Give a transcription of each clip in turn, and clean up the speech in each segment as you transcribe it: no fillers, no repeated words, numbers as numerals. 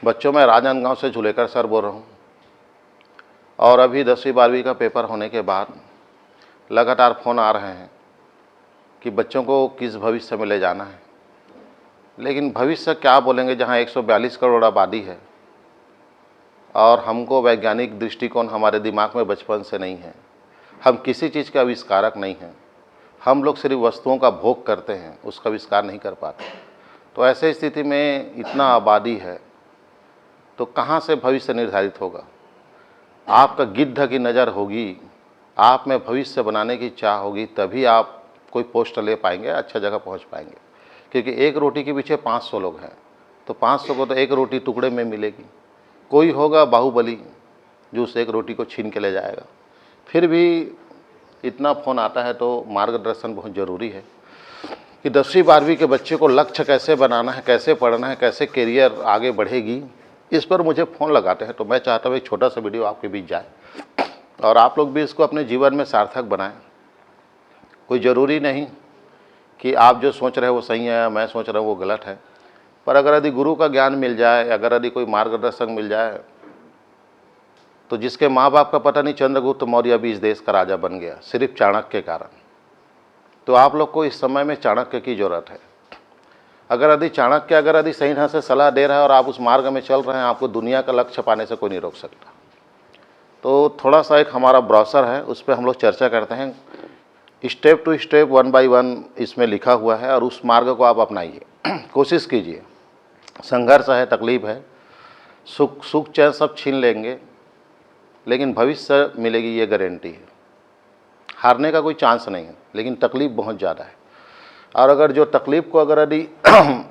बच्चों, मैं राजनांदगांव से जुलेकर सर बोल रहा हूँ। और अभी 10वीं 12वीं का पेपर होने के बाद लगातार फ़ोन आ रहे हैं कि बच्चों को किस भविष्य में ले जाना है। लेकिन भविष्य क्या बोलेंगे जहाँ 142 करोड़ आबादी है और हमको वैज्ञानिक दृष्टिकोण हमारे दिमाग में बचपन से नहीं है। हम किसी चीज़ के आविष्कारक नहीं हैं। हम लोग सिर्फ वस्तुओं का भोग करते हैं, उसका आविष्कार नहीं कर पाते। तो ऐसे स्थिति में इतना आबादी है तो कहाँ से भविष्य निर्धारित होगा। आपका गिद्ध की नज़र होगी, आप में भविष्य बनाने की चाह होगी, तभी आप कोई पोस्ट ले पाएंगे, अच्छा जगह पहुंच पाएंगे। क्योंकि एक रोटी के पीछे 500 लोग हैं, तो 500 को तो एक रोटी टुकड़े में मिलेगी। कोई होगा बाहुबली जो उस एक रोटी को छीन के ले जाएगा। फिर भी इतना फ़ोन आता है तो मार्गदर्शन बहुत ज़रूरी है कि 10वीं 12वीं के बच्चे को लक्ष्य कैसे बनाना है, कैसे पढ़ना है, कैसे करियर आगे बढ़ेगी, इस पर मुझे फ़ोन लगाते हैं। तो मैं चाहता हूँ एक छोटा सा वीडियो आपके बीच जाए और आप लोग भी इसको अपने जीवन में सार्थक बनाएं। कोई ज़रूरी नहीं कि आप जो सोच रहे हो वो सही है या मैं सोच रहा हूँ वो गलत है, पर अगर यदि गुरु का ज्ञान मिल जाए, अगर यदि कोई मार्गदर्शक मिल जाए, तो जिसके माँ बाप का पता नहीं चंद्रगुप्त मौर्य भी इस देश का राजा बन गया सिर्फ चाणक्य के कारण। तो आप लोग को इस समय में चाणक्य की ज़रूरत है। अगर यदि चाणक्य अगर यदि सही ढंग से सलाह दे रहा है और आप उस मार्ग में चल रहे हैं, आपको दुनिया का लक्ष्य पाने से कोई नहीं रोक सकता। तो थोड़ा सा एक हमारा ब्राउज़र है, उस पर हम लोग चर्चा करते हैं। स्टेप टू स्टेप, 1 बाय 1 इसमें लिखा हुआ है और उस मार्ग को आप अपनाइए। कोशिश कीजिए। संघर्ष है, तकलीफ है, सुख चैन सब छीन लेंगे, लेकिन भविष्य मिलेगी, ये गारंटी है। हारने का कोई चांस नहीं है, लेकिन तकलीफ़ बहुत ज़्यादा है। और अगर जो तकलीफ़ को अगर यदि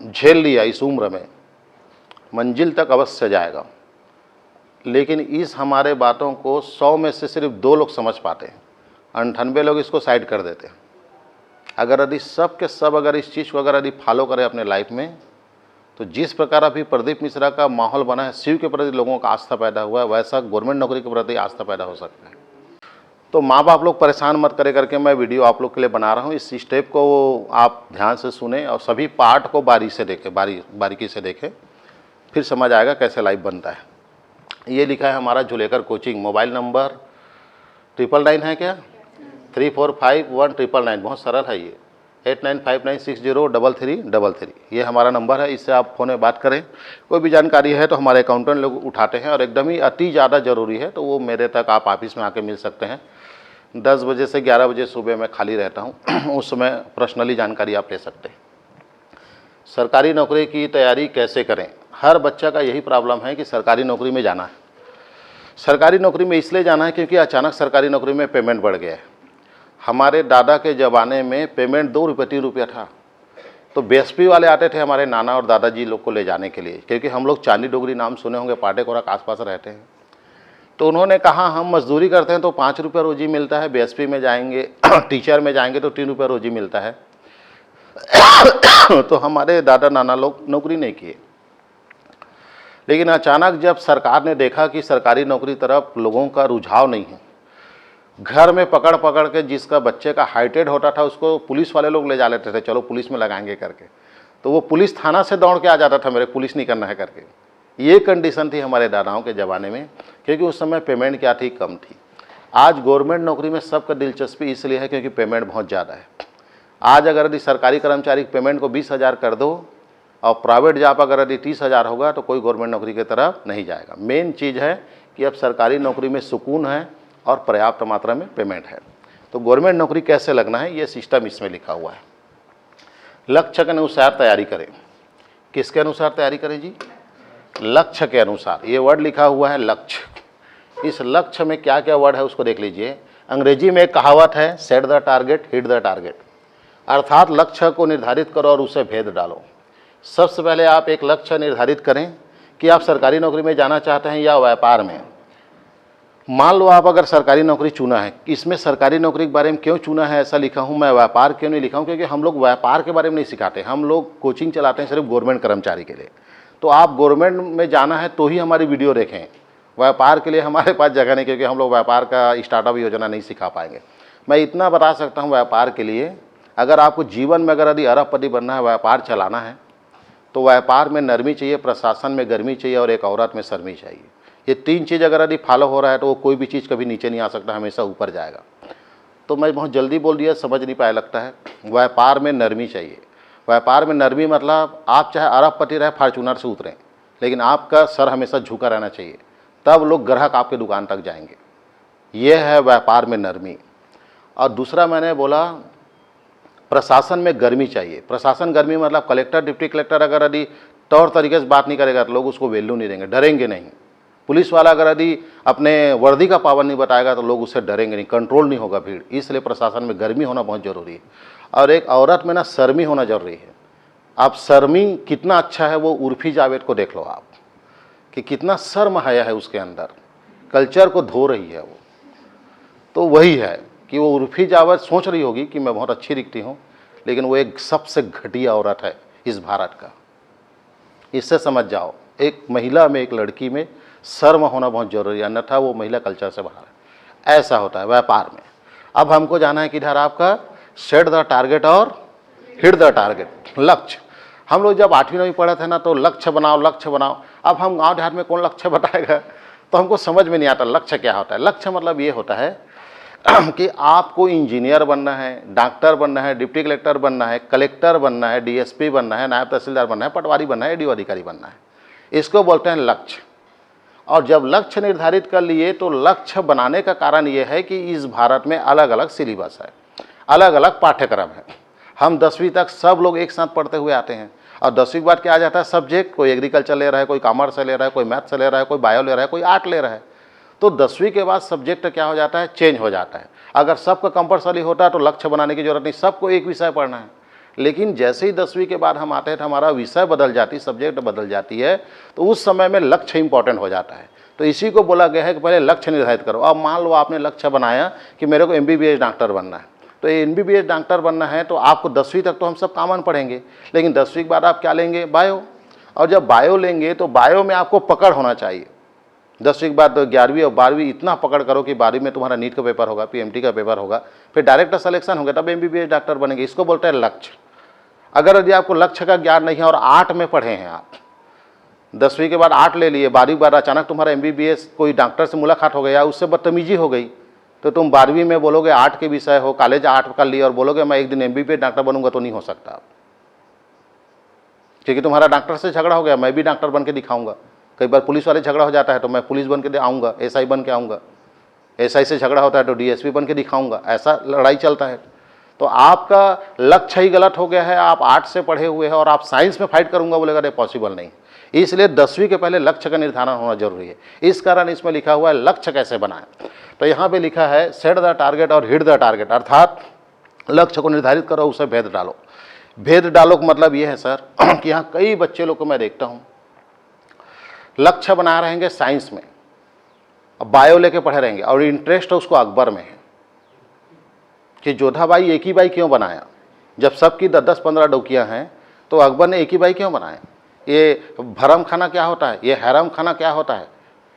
झेल लिया इस उम्र में, मंजिल तक अवश्य जाएगा। लेकिन इस हमारे बातों को 100 में से सिर्फ 2 लोग समझ पाते हैं, 98 लोग इसको साइड कर देते हैं। अगर यदि सब के सब अगर इस चीज़ को अगर यदि फॉलो करें अपने लाइफ में, तो जिस प्रकार अभी प्रदीप मिश्रा का माहौल बना है, शिव के प्रति लोगों का आस्था पैदा हुआ है, वैसा गवर्नमेंट नौकरी के प्रति आस्था पैदा हो सकता है। तो माँ बाप लोग परेशान मत करे करके मैं वीडियो आप लोग के लिए बना रहा हूँ। इस स्टेप को आप ध्यान से सुने और सभी पार्ट को बारीकी से देखें, फिर समझ आएगा कैसे लाइव बनता है। ये लिखा है हमारा जुलेकर कोचिंग। मोबाइल नंबर 999 है क्या, 345199। बहुत सरल है ये, 8959603333। ये हमारा नंबर है, इससे आप फ़ोन में बात करें। कोई भी जानकारी है तो हमारे अकाउंटेंट लोग उठाते हैं, और एकदम ही अति ज़्यादा ज़रूरी है तो वो मेरे तक आप ऑफिस में आके मिल सकते हैं। 10 बजे से 11 बजे सुबह मैं खाली रहता हूँ, उस समय पर्सनली जानकारी आप ले सकते हैं। सरकारी नौकरी की तैयारी कैसे करें, हर बच्चा का यही प्रॉब्लम है कि सरकारी नौकरी में जाना है। सरकारी नौकरी में इसलिए जाना है क्योंकि अचानक सरकारी नौकरी में पेमेंट बढ़ गया है। हमारे दादा के ज़माने में पेमेंट 2 रुपये 3 रुपया था, तो बीएसपी वाले आते थे हमारे नाना और दादाजी लोग को ले जाने के लिए, क्योंकि हम लोग चांदी डोगरी नाम सुने होंगे, पाटेकोरा के आसपास रहते हैं। तो उन्होंने कहा हम मजदूरी करते हैं तो 5 रुपये रोजी मिलता है, बीएसपी में जाएंगे टीचर में जाएंगे तो 3 रुपये रोजी मिलता है। तो हमारे दादा नाना लोग नौकरी नहीं किए। लेकिन अचानक जब सरकार ने देखा कि सरकारी नौकरी तरफ लोगों का रुझाव नहीं है, घर में पकड़ पकड़ के जिसका बच्चे का हाइटेड होता था उसको पुलिस वाले लोग ले जा लेते थे, चलो पुलिस में लगाएंगे करके। तो वो पुलिस थाना से दौड़ के आ जाता था, मेरे पुलिस नहीं करना है करके। ये कंडीशन थी हमारे दादाओं के ज़माने में, क्योंकि उस समय पेमेंट क्या थी, कम थी। आज गवर्नमेंट नौकरी में सबका दिलचस्पी इसलिए है क्योंकि पेमेंट बहुत ज़्यादा है। आज अगर यदि सरकारी कर्मचारी पेमेंट को 20,000 कर दो और प्राइवेट जॉब अगर यदि 30,000 होगा तो कोई गवर्नमेंट नौकरी की तरफ नहीं जाएगा। मेन चीज़ है कि अब सरकारी नौकरी में सुकून है और पर्याप्त मात्रा में पेमेंट है। तो गवर्नमेंट नौकरी कैसे लगना है, ये सिस्टम इसमें लिखा हुआ है। लक्ष्य के अनुसार तैयारी करें। किसके अनुसार तैयारी करें जी, लक्ष्य के अनुसार। ये वर्ड लिखा हुआ है लक्ष्य। इस लक्ष्य में क्या क्या वर्ड है उसको देख लीजिए। अंग्रेजी में एक कहावत है, set the target hit the target, अर्थात लक्ष्य को निर्धारित करो और उसे भेद डालो। सबसे पहले आप एक लक्ष्य निर्धारित करें कि आप सरकारी नौकरी में जाना चाहते हैं या व्यापार में। मान लो आप अगर सरकारी नौकरी चुना है, इसमें सरकारी नौकरी के बारे में क्यों चुना है ऐसा लिखा हूँ, मैं व्यापार क्यों नहीं लिखा हूँ, क्योंकि हम लोग व्यापार के बारे में नहीं सिखाते। हम लोग कोचिंग चलाते हैं सिर्फ गवर्नमेंट कर्मचारी के लिए। तो आप गवर्नमेंट में जाना है तो ही हमारी वीडियो देखें, व्यापार के लिए हमारे पास जगह नहीं, क्योंकि हम लोग व्यापार का स्टार्टअप योजना नहीं सिखा पाएंगे। मैं इतना बता सकता हूँ, व्यापार के लिए अगर आपको जीवन में अगर यदि अरबपति बनना है, व्यापार चलाना है, तो व्यापार में नरमी चाहिए, प्रशासन में गर्मी चाहिए और एक औरत में शर्मी चाहिए। ये 3 चीज़ अगर यदि फॉलो हो रहा है तो वो कोई भी चीज़ कभी नीचे नहीं आ सकता, हमेशा ऊपर जाएगा। तो मैं बहुत जल्दी बोल दिया, समझ नहीं पाया लगता है। व्यापार में नरमी चाहिए। व्यापार में नरमी मतलब आप चाहे अरबपति रहे फॉर्च्यूनर से उतरें, लेकिन आपका सर हमेशा झुका रहना चाहिए, तब लोग ग्राहक आपके दुकान तक जाएंगे। ये है व्यापार में नरमी। और दूसरा मैंने बोला प्रशासन में गर्मी चाहिए। प्रशासन गर्मी मतलब कलेक्टर डिप्टी कलेक्टर अगर यदि तौर तरीके से बात नहीं करेगा तो लोग उसको वैल्यू नहीं देंगे, डरेंगे नहीं। पुलिस वाला अगर यदि अपने वर्दी का पावन नहीं बताएगा तो लोग उससे डरेंगे नहीं, कंट्रोल नहीं होगा भीड़। इसलिए प्रशासन में गर्मी होना बहुत ज़रूरी है। और एक औरत में ना शर्मी होना ज़रूरी है। आप शर्मी कितना अच्छा है वो उर्फी जावेद को देख लो आप, कि कितना शर्म हया है उसके अंदर, कल्चर को धो रही है वो। तो वही है कि वो उर्फी जावेद सोच रही होगी कि मैं बहुत अच्छी दिखती हूँ, लेकिन वो एक सबसे घटिया औरत है इस भारत का। इससे समझ जाओ, एक महिला में, एक लड़की में शर्म होना बहुत जरूरी है, अन्यथा वो महिला कल्चर से बाहर है। ऐसा होता है व्यापार में। अब हमको जाना है किधर, आपका सेट द टारगेट और हिट द टारगेट, लक्ष्य। हम लोग जब 8वीं 9वीं पढ़े थे ना तो लक्ष्य बनाओ लक्ष्य बनाओ। अब हम गांव देहात में कौन लक्ष्य बताएगा, तो हमको समझ में नहीं आता लक्ष्य क्या होता है। लक्ष्य मतलब ये होता है कि आपको इंजीनियर बनना है, डॉक्टर बनना है, डिप्टी कलेक्टर बनना है, कलेक्टर बनना है, डीएसपी बनना है, नायब तहसीलदार बनना है, पटवारी बनना है, एडीओ अधिकारी बनना है। इसको बोलते हैं लक्ष्य। और जब लक्ष्य निर्धारित कर लिए तो लक्ष्य बनाने का कारण ये है कि इस भारत में अलग अलग सिलेबस है, अलग अलग पाठ्यक्रम है। हम 10वीं तक सब लोग एक साथ पढ़ते हुए आते हैं, और 10वीं के बाद क्या आ जाता है सब्जेक्ट, कोई एग्रीकल्चर ले रहा है, कोई कॉमर्स से ले रहा है, कोई मैथ से ले रहा है, कोई बायो ले रहा है, कोई आर्ट ले रहा है। तो 10वीं के बाद सब्जेक्ट क्या हो जाता है, चेंज हो जाता है। अगर सबका कंपलसरी होता है तो लक्ष्य बनाने की जरूरत नहीं, सबको एक विषय पढ़ना है। लेकिन जैसे ही 10वीं के बाद हम आते हैं तो हमारा विषय बदल जाती है, सब्जेक्ट बदल जाती है, तो उस समय में लक्ष्य इंपॉर्टेंट हो जाता है। तो इसी को बोला गया है कि पहले लक्ष्य निर्धारित करो। अब मान लो आपने लक्ष्य बनाया कि मेरे को MBBS डॉक्टर बनना है, तो MBBS डॉक्टर बनना है तो आपको 10वीं तक तो हम सब कॉमन पढ़ेंगे, लेकिन 10वीं के बाद आप क्या लेंगे, बायो। और जब बायो लेंगे तो बायो में आपको पकड़ होना चाहिए। 10वीं के बाद 11वीं और 12वीं इतना पकड़ करो कि 12वीं में तुम्हारा नीट का पेपर होगा, PMT का पेपर होगा, फिर डायरेक्टर सिलेक्शन होगा, तब MBBS डॉक्टर बनेंगे। इसको बोलते हैं लक्ष्य। अगर यदि आपको लक्ष्य का ज्ञान नहीं है और 8 में पढ़े हैं आप, 10वीं के बाद 8 ले लिए, 12वीं के बाद अचानक तुम्हारा MBBS कोई डॉक्टर से मुलाकात हो गया, उससे बदतमीजी हो गई, तो तुम 12वीं में बोलोगे 8 के विषय हो, कॉलेज 8 कर लिए और बोलोगे मैं एक दिन MBBS डॉक्टर बनूंगा, तो नहीं हो सकता। क्योंकि तुम्हारा डॉक्टर से झगड़ा हो गया, मैं भी डॉक्टर बन के दिखाऊंगा। कई बार पुलिस वाले झगड़ा हो जाता है तो मैं पुलिस बन के आऊँगा, SI बन के आऊँगा। SI से झगड़ा होता है तो DSP बन के दिखाऊंगा। ऐसा लड़ाई चलता है। तो आपका लक्ष्य ही गलत हो गया है। आप आर्ट से पढ़े हुए हैं और आप साइंस में फाइट करूंगा बोलेगा, नहीं पॉसिबल नहीं। इसलिए 10वीं के पहले लक्ष्य का निर्धारण होना जरूरी है। इस कारण इसमें लिखा हुआ है लक्ष्य कैसे बनाएं। तो यहाँ पे लिखा है सेट द टारगेट और हिट द टारगेट, अर्थात लक्ष्य को निर्धारित करो, उसे भेद डालो। भेद डालो का मतलब ये है सर कि यहाँ कई बच्चे लोग को मैं देखता हूँ लक्ष्य बना रहेंगे साइंस में, बायो लेके पढ़े रहेंगे और इंटरेस्ट उसको अकबर में है कि जोधाबाई एक ही बाई क्यों बनाया, जब सबकी 10-15 डोकियाँ हैं तो अकबर ने एक ही बाई क्यों बनाया। ये भरम खाना क्या होता है, ये हैरम खाना क्या होता है,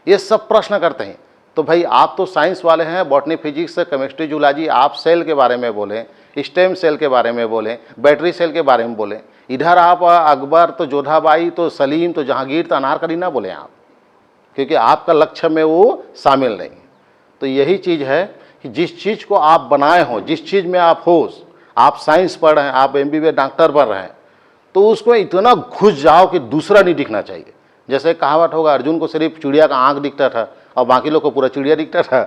ये सब प्रश्न करते हैं। तो भाई आप तो साइंस वाले हैं, बॉटनी फिजिक्स केमिस्ट्री जूलॉजी, आप सेल के बारे में बोलें, स्टेम सेल के बारे में बोलें, बैटरी सेल के बारे में बोलें। इधर आप अकबर तो जोधाबाई तो सलीम तो जहांगीर तो अनारकली ना बोलें आप, क्योंकि आपका लक्ष्य में वो शामिल नहीं। तो यही चीज़ है कि जिस चीज़ को आप बनाए हो, जिस चीज़ में आप हो, आप साइंस पढ़ रहे हैं, आप MBBS डॉक्टर बन रहे हैं, तो उसको इतना घुस जाओ कि दूसरा नहीं दिखना चाहिए। जैसे कहावत होगा, अर्जुन को सिर्फ चिड़िया का आँख दिखता था और बाकी लोग को पूरा चिड़िया दिखता था।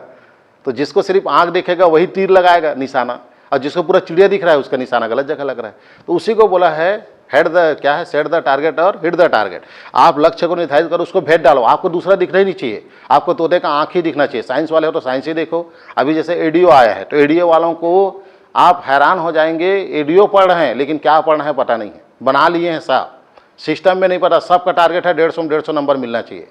तो जिसको सिर्फ आँख दिखेगा वही तीर लगाएगा निशाना, और जिसको पूरा चिड़िया दिख रहा है उसका निशाना गलत जगह लग रहा है। तो उसी को बोला है हेड द क्या है, सेट द टारगेट और हिट द टारगेट। आप लक्ष्य को निर्धारित करो, उसको भेद डालो। आपको दूसरा दिखना ही नहीं चाहिए, आपको तोते का आँख ही दिखना चाहिए। साइंस वाले हो तो साइंस ही देखो। अभी जैसे एडीओ आया है तो एडीओ वालों को आप हैरान हो जाएंगे, एडीओ पढ़ रहे हैं लेकिन क्या पढ़ रहे हैं पता नहीं है, बना लिए हैं साहब, सिस्टम में नहीं पता। सबका टारगेट है 150 नंबर मिलना चाहिए,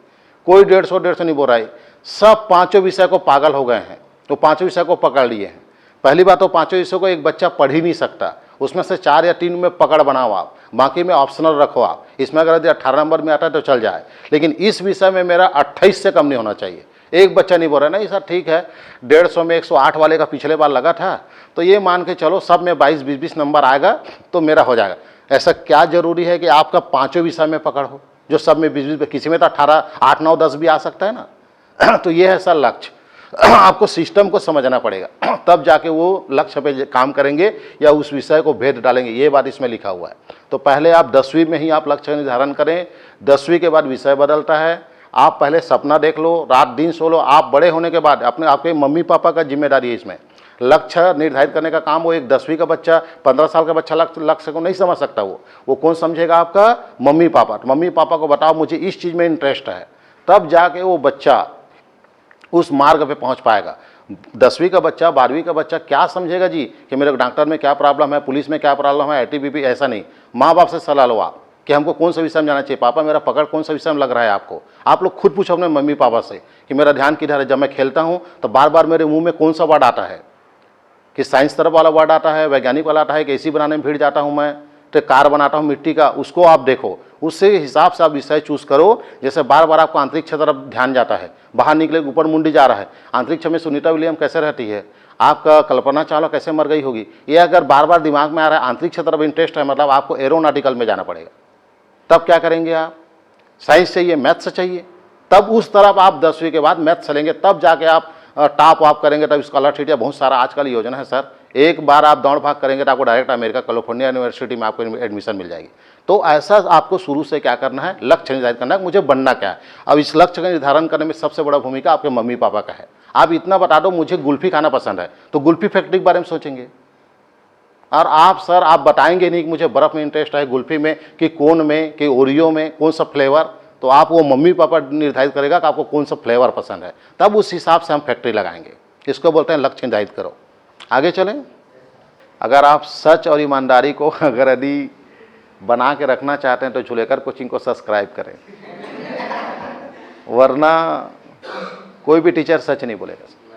कोई 150 नहीं बोल रहा है। सब 5 विषय को पागल हो गए हैं, तो 5 विषय को पकड़ लिए हैं। पहली बात तो 5 विषय को एक बच्चा पढ़ ही नहीं सकता, उसमें से 4 या 3 में पकड़ बनाओ आप, बाकी में ऑप्शनल रखो आप। इसमें अगर 18 नंबर में आता है तो चल जाए, लेकिन इस विषय में मेरा 28 से कम नहीं होना चाहिए। एक बच्चा नहीं बोल रहा नहीं सर ठीक है 150 में 108 वाले का पिछले बार लगा था, तो ये मान के चलो सब में 22-20 नंबर आएगा तो मेरा हो जाएगा। ऐसा क्या जरूरी है कि आपका पांचों विषय में पकड़ हो, जो सब में 20-20, किसी में तो 18, 8, 9, 10 भी आ सकता है ना। तो ये है सर लक्ष्य। आपको सिस्टम को समझना पड़ेगा, तब जाके वो लक्ष्य पे काम करेंगे या उस विषय को भेद डालेंगे, ये बात इसमें लिखा हुआ है। तो पहले आप 10वीं में ही आप लक्ष्य निर्धारण करें, 10वीं के बाद विषय बदलता है। आप पहले सपना देख लो, रात दिन सो लो। आप बड़े होने के बाद अपने आपके मम्मी पापा का जिम्मेदारी है इसमें। लक्ष्य निर्धारित करने का काम वो एक 10वीं का बच्चा, 15 साल का बच्चा लक्ष्य को नहीं समझ सकता। वो कौन समझेगा? आपका मम्मी पापा। तो मम्मी पापा को बताओ मुझे इस चीज़ में इंटरेस्ट है, तब जाके वो बच्चा उस मार्ग पे पहुंच पाएगा। 10वीं का बच्चा, 12वीं का बच्चा क्या समझेगा जी कि मेरे डॉक्टर में क्या प्रॉब्लम है, पुलिस में क्या प्रॉब्लम है, आईटीबीपी, ऐसा नहीं। माँ बाप से सलाह लो आप कि हमको कौन सा विषय में जाना चाहिए। पापा मेरा पकड़ कौन सा विषय में लग रहा है आपको। आप लोग खुद पूछो अपने मम्मी पापा से कि मेरा ध्यान किधर है। जब मैं खेलता हूँ तो बार बार मेरे मुंह में कौन सा वर्ड आता है, कि साइंस तरफ वाला वर्ड आता है, वैज्ञानिक वाला आता है, कि एसी बनाने में भीड़ जाता हूँ मैं, तो कार बनाता हूँ मिट्टी का, उसको आप देखो। उससे हिसाब से आप विषय चूज करो। जैसे बार बार आपको अंतरिक्ष तरफ ध्यान जाता है, बाहर निकले ऊपर मुंडी जा रहा है, अंतरिक्ष में सुनीता विलियम कैसे रहती है, आपका कल्पना चावला कैसे मर गई होगी, ये अगर बार बार दिमाग में आ रहा है, अंतरिक्ष तरफ इंटरेस्ट है, मतलब आपको एरोनॉटिकल में जाना पड़ेगा। तब क्या करेंगे आप? साइंस चाहिए, मैथ्स चाहिए, तब उस तरफ आप 10वीं के बाद मैथ्स चलेंगे, तब जाके आप टॉप आप करेंगे। तब स्कॉलरशिप या बहुत सारा आजकल योजना है सर, एक बार आप दौड़ भाग करेंगे तो आपको डायरेक्ट अमेरिका कैलिफोर्निया यूनिवर्सिटी में आपको एडमिशन मिल जाएगी। तो ऐसा आपको शुरू से क्या करना है, लक्ष्य निर्धारित करना है, मुझे बनना क्या है। अब इस लक्ष्य का निर्धारण करने में सबसे बड़ा भूमिका आपके मम्मी पापा का है। आप इतना बता दो मुझे कुल्फी खाना पसंद है, तो कुल्फी फैक्ट्री के बारे में सोचेंगे। और आप सर आप बताएंगे नहीं कि मुझे बर्फ़ में इंटरेस्ट है, कुल्फी में, कि कोन में, कि ओरियो में, कौन सा फ्लेवर। तो आप वो मम्मी पापा निर्धारित करेगा कि आपको कौन सा फ्लेवर पसंद है, तब उस हिसाब से हम फैक्ट्री लगाएंगे। इसको बोलते हैं लक्ष्य निर्धारित करो। आगे चलें। अगर आप सच और ईमानदारी को अगर यदि बना के रखना चाहते हैं तो झुलेकर कोचिंग को सब्सक्राइब करें, वरना कोई भी टीचर सच नहीं बोलेगा।